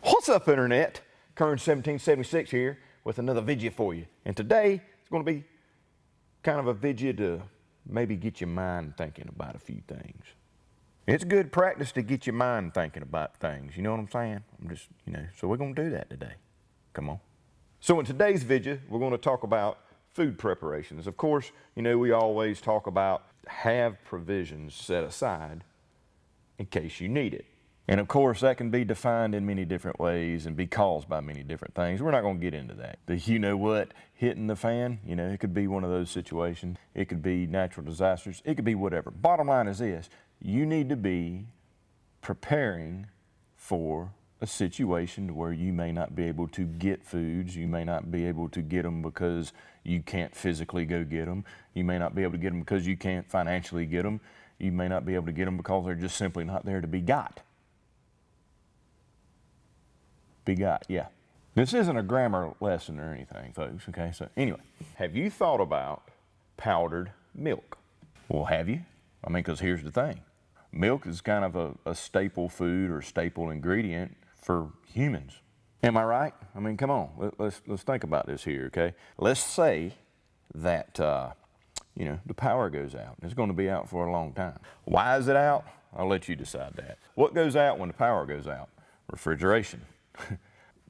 What's up, Internet? Kern 1776 here with another video for you. And today it's going to be kind of a video to maybe get your mind thinking about a few things. It's good practice to get your mind thinking about things, you know what I'm saying? So we're going to do that today. Come on. So in today's video, we're going to talk about food preparations. Of course, we always talk about have provisions set aside in case you need it. And of course, that can be defined in many different ways and be caused by many different things. We're not going to get into that. The hitting the fan, it could be one of those situations. It could be natural disasters. It could be whatever. Bottom line is this: you need to be preparing for a situation where you may not be able to get foods. You may not be able to get them because you can't physically go get them. You may not be able to get them because you can't financially get them. You may not be able to get them because they're just simply not there to be got. Yeah. This isn't a grammar lesson or anything, folks, okay? So anyway, have you thought about powdered milk? Well, have you? Because here's the thing. Milk is kind of a staple food or staple ingredient for humans. Am I right? Come on, let's think about this here, okay? Let's say that, the power goes out. It's going to be out for a long time. Why is it out? I'll let you decide that. What goes out when the power goes out? Refrigeration.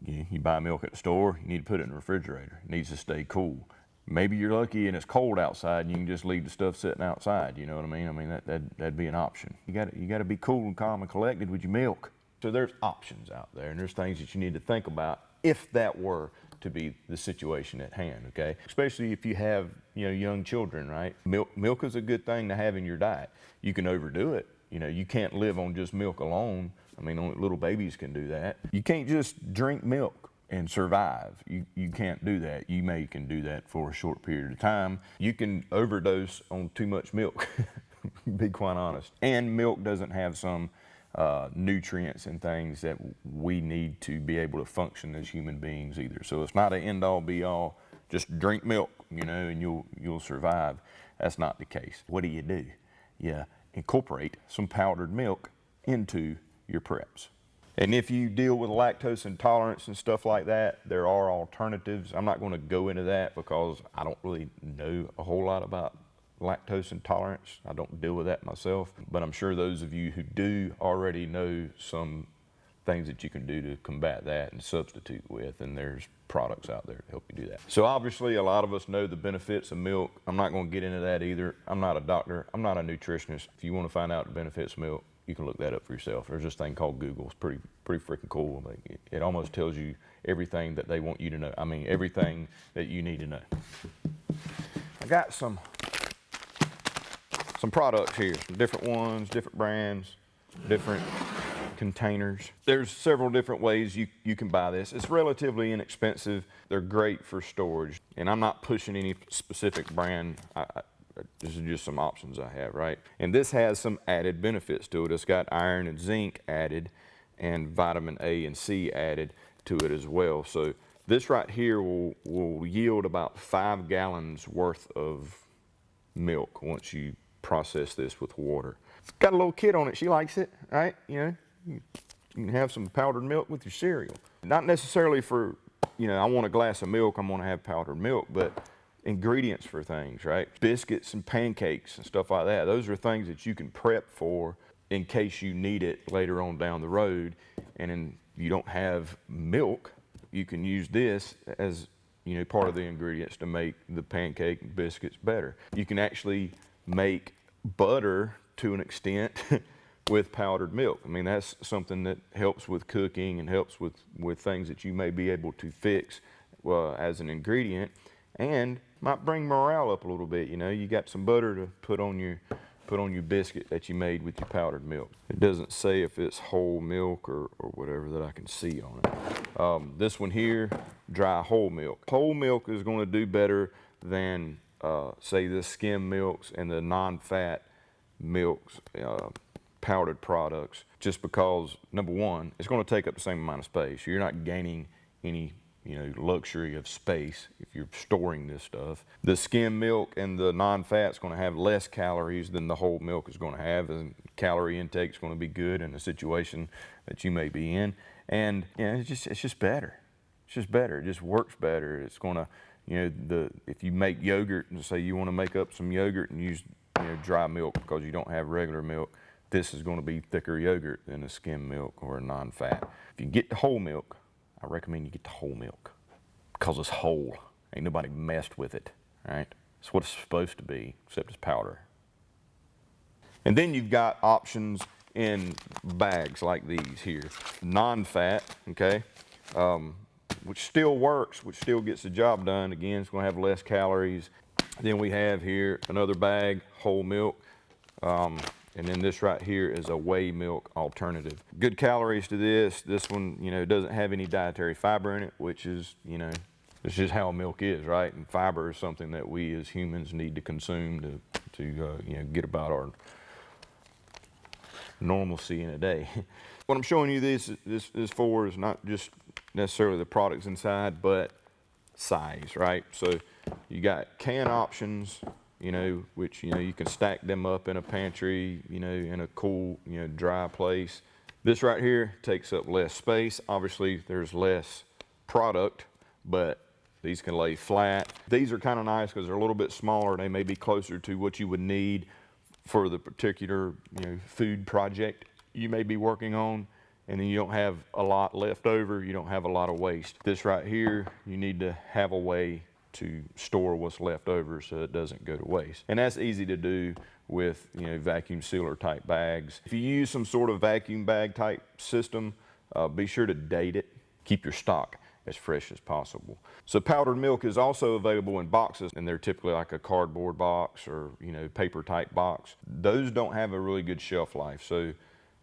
You buy milk at the store, you need to put it in the refrigerator. It needs to stay cool. Maybe you're lucky and it's cold outside and you can just leave the stuff sitting outside, you know what I mean? That'd be an option. You got to be cool and calm and collected with your milk. So there's options out there, and there's things that you need to think about if that were to be the situation at hand, okay? Especially if you have, young children, right? Milk is a good thing to have in your diet. You can overdo it. You can't live on just milk alone. Only little babies can do that. You can't just drink milk and survive. You can't do that. You can do that for a short period of time. You can overdose on too much milk, be quite honest. And milk doesn't have some nutrients and things that we need to be able to function as human beings either. So it's not an end-all be-all, just drink milk, and you'll survive. That's not the case. What do? You incorporate some powdered milk into your preps. And if you deal with lactose intolerance and stuff like that, there are alternatives. I'm not going to go into that because I don't really know a whole lot about lactose intolerance. I don't deal with that myself, but I'm sure those of you who do already know some things that you can do to combat that and substitute with, and there's products out there to help you do that. So obviously a lot of us know the benefits of milk. I'm not going to get into that either. I'm not a doctor. I'm not a nutritionist. If you want to find out the benefits of milk, you can look that up for yourself. There's this thing called Google. It's pretty freaking cool. It almost tells you everything that they want you to know. Everything that you need to know. I got some products here, some different ones, different brands, different containers. There's several different ways you can buy this. It's relatively inexpensive. They're great for storage. And I'm not pushing any specific brand. This is just some options I have, right? And this has some added benefits to it. It's got iron and zinc added and vitamin A and C added to it as well. So this right here will yield about 5 gallons worth of milk once you process this with water. It's got a little kid on it. She likes it, right? You can have some powdered milk with your cereal. Not necessarily for, I want a glass of milk, I'm going to have powdered milk, but ingredients for things, right? Biscuits and pancakes and stuff like that. Those are things that you can prep for in case you need it later on down the road. And then you don't have milk, you can use this as, part of the ingredients to make the pancake and biscuits better. You can actually make butter to an extent with powdered milk. That's something that helps with cooking and helps with things that you may be able to fix as an ingredient, and might bring morale up a little bit. You got some butter to put on your biscuit that you made with your powdered milk. It doesn't say if it's whole milk or whatever that I can see on it. This one here, dry whole milk. Whole milk is going to do better than say the skim milks and the non-fat milks, powdered products, just because, number one, it's going to take up the same amount of space. You're not gaining any luxury of space if you're storing this stuff. The skim milk and the non-fat is going to have less calories than the whole milk is going to have, and calorie intake is going to be good in the situation that you may be in. And it's just better. It's just better. It just works better. It's gonna, if you make yogurt and say you want to make up some yogurt and use dry milk because you don't have regular milk, this is going to be thicker yogurt than a skim milk or a non-fat. If you get the whole milk, I recommend you get the whole milk because it's whole. Ain't nobody messed with it, right? It's what it's supposed to be, except it's powder. And then you've got options in bags like these here. Non-fat, okay, which still works, which still gets the job done. Again, it's going to have less calories. Then we have here another bag, whole milk. And then this right here is a whey milk alternative. Good calories to this. This one, doesn't have any dietary fiber in it, which is, it's just how milk is, right? And fiber is something that we as humans need to consume to get about our normalcy in a day. What I'm showing you this for is not just necessarily the products inside, but size, right? So you got can options, which, you can stack them up in a pantry, in a cool, dry place. This right here takes up less space. Obviously, there's less product, but these can lay flat. These are kind of nice because they're a little bit smaller. They may be closer to what you would need for the particular, food project you may be working on. And then you don't have a lot left over. You don't have a lot of waste. This right here, you need to have a way to store what's left over so it doesn't go to waste. And that's easy to do with vacuum sealer type bags. If you use some sort of vacuum bag type system, be sure to date it. Keep your stock as fresh as possible. So powdered milk is also available in boxes, and they're typically like a cardboard box or paper type box. Those don't have a really good shelf life. So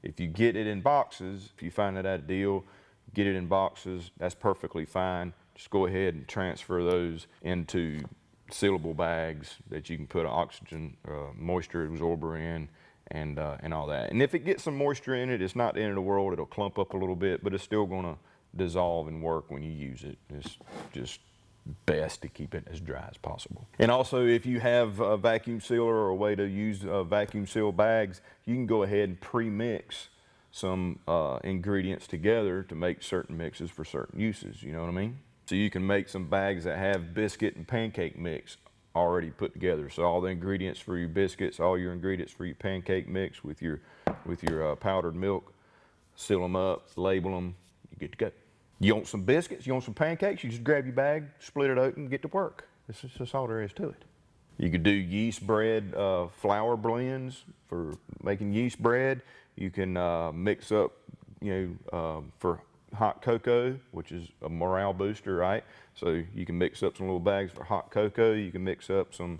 if you get it in boxes, if you find that at a deal, get it in boxes, that's perfectly fine. Just go ahead and transfer those into sealable bags that you can put an oxygen moisture absorber in and all that. And if it gets some moisture in it, it's not the end of the world. It'll clump up a little bit, but it's still going to dissolve and work when you use it. It's just best to keep it as dry as possible. And also, if you have a vacuum sealer or a way to use vacuum seal bags, you can go ahead and pre-mix some ingredients together to make certain mixes for certain uses. You know what I mean? So you can make some bags that have biscuit and pancake mix already put together. So all the ingredients for your biscuits, all your ingredients for your pancake mix with your powdered milk, seal them up, label them, you get to go. You want some biscuits, you want some pancakes, you just grab your bag, split it open, get to work. That's all there is to it. You could do yeast bread flour blends for making yeast bread. You can mix up, for hot cocoa, which is a morale booster, right? So you can mix up some little bags for hot cocoa. You can mix up some,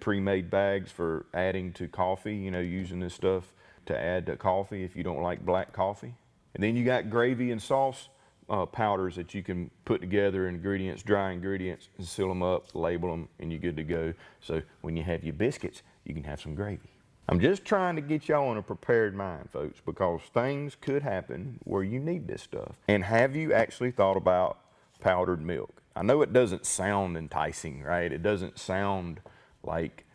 pre-made bags for adding to coffee, using this stuff to add to coffee if you don't like black coffee. And then you got gravy and sauce powders that you can put together, ingredients, dry ingredients, and seal them up, label them, and you're good to go. So when you have your biscuits, you can have some gravy. I'm just trying to get y'all in a prepared mind, folks, because things could happen where you need this stuff. And have you actually thought about powdered milk? I know it doesn't sound enticing, right? It doesn't sound like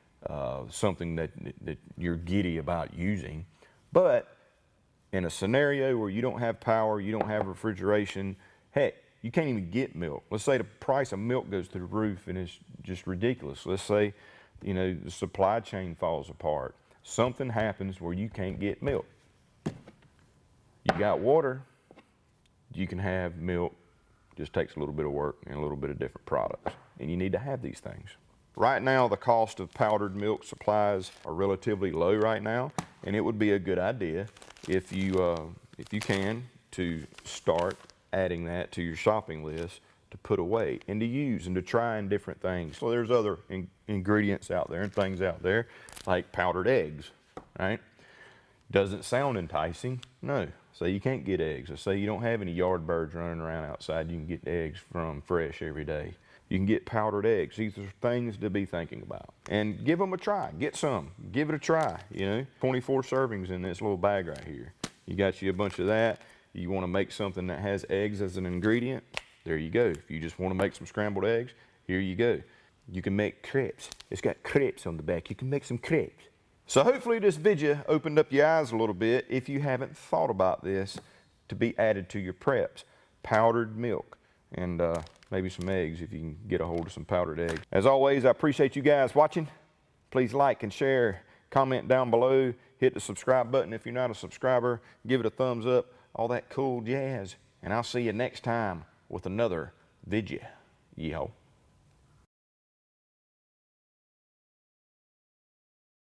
something that you're giddy about using, but in a scenario where you don't have power, you don't have refrigeration, heck, you can't even get milk. Let's say the price of milk goes through the roof and it's just ridiculous. Let's say, the supply chain falls apart. Something happens where you can't get milk. You got water, you can have milk. Just takes a little bit of work and a little bit of different products. And you need to have these things. Right now, the cost of powdered milk supplies are relatively low right now, and it would be a good idea if you can to start adding that to your shopping list to put away and to use and to try in different things. So there's other ingredients out there and things out there like powdered eggs, right? Doesn't sound enticing, no. Say you can't get eggs. Or say you don't have any yard birds running around outside you can get eggs from fresh every day. You can get powdered eggs. These are things to be thinking about. And give them a try. Get some. Give it a try, 24 servings in this little bag right here. You got you a bunch of that. You want to make something that has eggs as an ingredient, there you go. If you just want to make some scrambled eggs, here you go. You can make crepes. It's got crepes on the back. You can make some crepes. So hopefully this video opened up your eyes a little bit if you haven't thought about this to be added to your preps. Powdered milk and maybe some eggs if you can get a hold of some powdered eggs. As always, I appreciate you guys watching. Please like and share, comment down below, hit the subscribe button if you're not a subscriber, give it a thumbs up, all that cool jazz. And I'll see you next time with another video. Yeehaw.